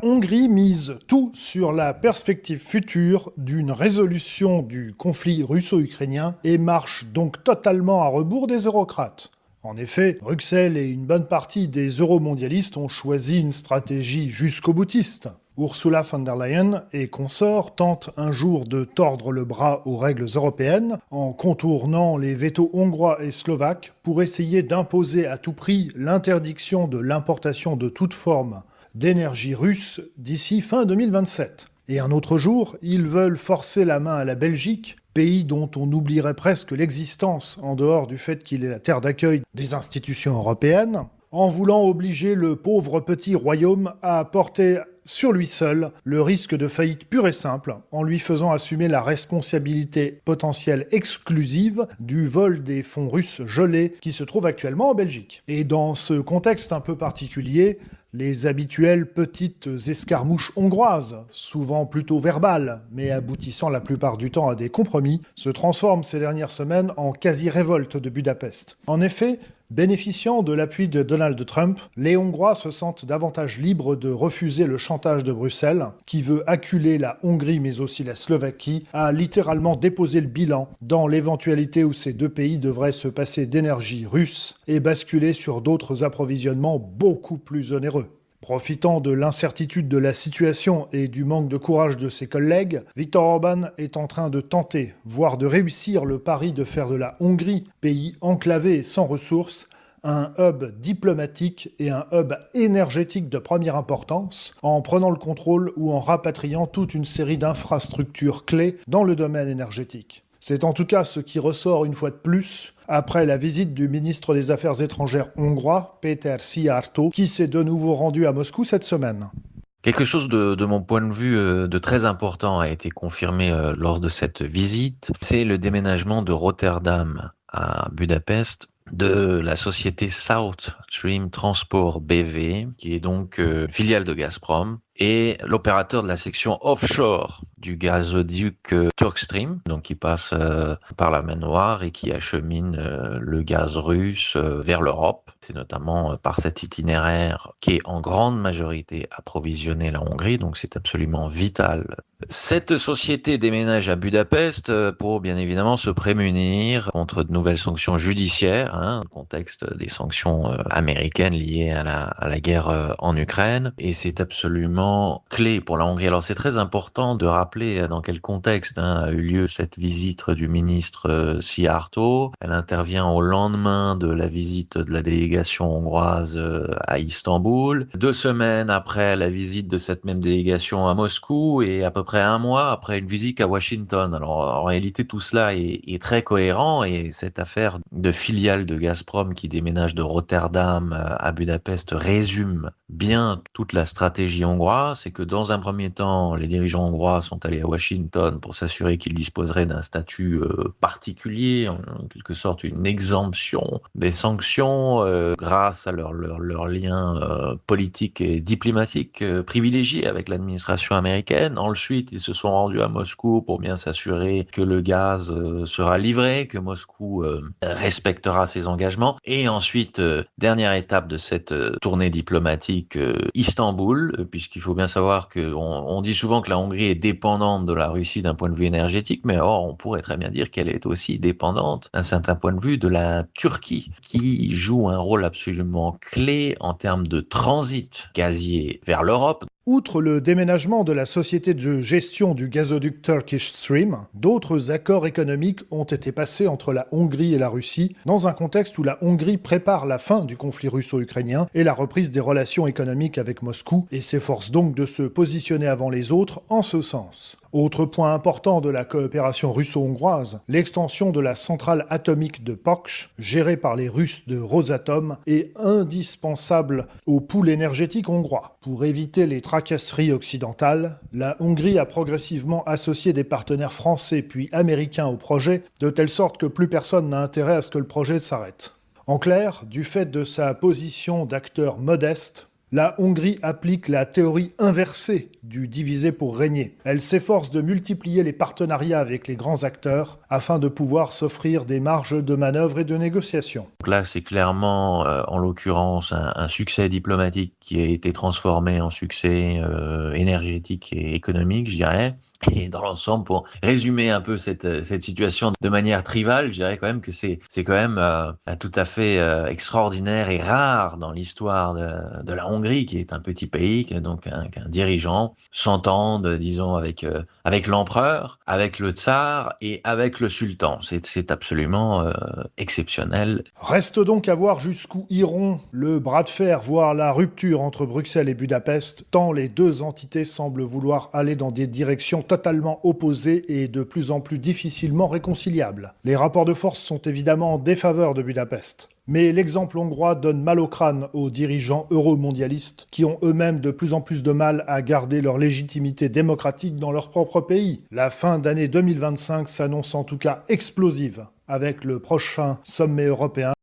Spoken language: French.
Hongrie mise tout sur la perspective future d'une résolution du conflit russo-ukrainien et marche donc totalement à rebours des eurocrates. En effet, Bruxelles et une bonne partie des euromondialistes ont choisi une stratégie jusqu'au-boutiste. Ursula von der Leyen et consorts tentent un jour de tordre le bras aux règles européennes en contournant les vétos hongrois et slovaques pour essayer d'imposer à tout prix l'interdiction de l'importation de toute forme d'énergie russe d'ici fin 2027. Et un autre jour, ils veulent forcer la main à la Belgique, pays dont on oublierait presque l'existence en dehors du fait qu'il est la terre d'accueil des institutions européennes, en voulant obliger le pauvre petit royaume à porter sur lui seul le risque de faillite pure et simple, en lui faisant assumer la responsabilité potentielle exclusive du vol des fonds russes gelés qui se trouvent actuellement en Belgique. Et dans ce contexte un peu particulier, les habituelles petites escarmouches hongroises, souvent plutôt verbales, mais aboutissant la plupart du temps à des compromis, se transforment ces dernières semaines en quasi-révolte de Budapest. En effet, bénéficiant de l'appui de Donald Trump, les Hongrois se sentent davantage libres de refuser le chantage de Bruxelles, qui veut acculer la Hongrie mais aussi la Slovaquie, à littéralement déposer le bilan dans l'éventualité où ces deux pays devraient se passer d'énergie russe et basculer sur d'autres approvisionnements beaucoup plus onéreux. Profitant de l'incertitude de la situation et du manque de courage de ses collègues, Viktor Orban est en train de tenter, voire de réussir le pari de faire de la Hongrie, pays enclavé et sans ressources, un hub diplomatique et un hub énergétique de première importance, en prenant le contrôle ou en rapatriant toute une série d'infrastructures clés dans le domaine énergétique. C'est en tout cas ce qui ressort une fois de plus après la visite du ministre des Affaires étrangères hongrois, Péter Szijjártó, qui s'est de nouveau rendu à Moscou cette semaine. Quelque chose de mon point de vue de très important a été confirmé lors de cette visite, c'est le déménagement de Rotterdam à Budapest de la société South Stream Transport BV, qui est donc filiale de Gazprom, et l'opérateur de la section offshore du gazoduc Turkstream, donc qui passe par la mer Noire et qui achemine le gaz russe vers l'Europe. C'est notamment par cet itinéraire qui est en grande majorité approvisionné la Hongrie, donc c'est absolument vital. Cette société déménage à Budapest pour bien évidemment se prémunir contre de nouvelles sanctions judiciaires, dans le contexte des sanctions américaines liées à la guerre en Ukraine, et c'est absolument clé pour la Hongrie. Alors c'est très important de rappeler dans quel contexte a eu lieu cette visite du ministre Szijjártó. Elle intervient au lendemain de la visite de la délégation hongroise à Istanbul, 2 semaines après la visite de cette même délégation à Moscou et à peu près un mois après une visite à Washington. Alors en réalité tout cela est très cohérent, et cette affaire de filiale de Gazprom qui déménage de Rotterdam à Budapest résume bien toute la stratégie hongroise. C'est que dans un premier temps, les dirigeants hongrois sont allés à Washington pour s'assurer qu'ils disposeraient d'un statut particulier, en quelque sorte une exemption des sanctions grâce à leur lien politique et diplomatique privilégié avec l'administration américaine. Ensuite, ils se sont rendus à Moscou pour bien s'assurer que le gaz sera livré, que Moscou respectera ses engagements. Et ensuite, dernière étape de cette tournée diplomatique, Istanbul, puisqu'il faut bien savoir qu'on dit souvent que la Hongrie est dépendante de la Russie d'un point de vue énergétique, mais or on pourrait très bien dire qu'elle est aussi dépendante d'un certain point de vue de la Turquie, qui joue un rôle absolument clé en termes de transit gazier vers l'Europe. Outre le déménagement de la société de gestion du gazoduc Turkish Stream, d'autres accords économiques ont été passés entre la Hongrie et la Russie, dans un contexte où la Hongrie prépare la fin du conflit russo-ukrainien et la reprise des relations économiques avec Moscou, et s'efforce donc de se positionner avant les autres en ce sens. Autre point important de la coopération russo-hongroise, l'extension de la centrale atomique de Paks, gérée par les Russes de Rosatom, est indispensable au pool énergétique hongrois. Pour éviter les tracasseries occidentales, la Hongrie a progressivement associé des partenaires français puis américains au projet, de telle sorte que plus personne n'a intérêt à ce que le projet s'arrête. En clair, du fait de sa position d'acteur modeste, La Hongrie applique la théorie inversée du diviser pour régner. Elle s'efforce de multiplier les partenariats avec les grands acteurs afin de pouvoir s'offrir des marges de manœuvre et de négociation. Donc là, c'est clairement, en l'occurrence, un succès diplomatique qui a été transformé en succès énergétique et économique, je dirais. Et dans l'ensemble, pour résumer un peu cette situation de manière trivale, je dirais quand même que c'est quand même tout à fait extraordinaire et rare dans l'histoire de la Hongrie, qui est un petit pays, qu'un dirigeant s'entende, disons, avec l'empereur, avec le tsar et avec le sultan. C'est absolument exceptionnel. Reste donc à voir jusqu'où iront le bras de fer, voire la rupture entre Bruxelles et Budapest, tant les deux entités semblent vouloir aller dans des directions totalement opposées et de plus en plus difficilement réconciliables. Les rapports de force sont évidemment en défaveur de Budapest. Mais l'exemple hongrois donne mal au crâne aux dirigeants euromondialistes qui ont eux-mêmes de plus en plus de mal à garder leur légitimité démocratique dans leur propre pays. La fin d'année 2025 s'annonce en tout cas explosive avec le prochain sommet européen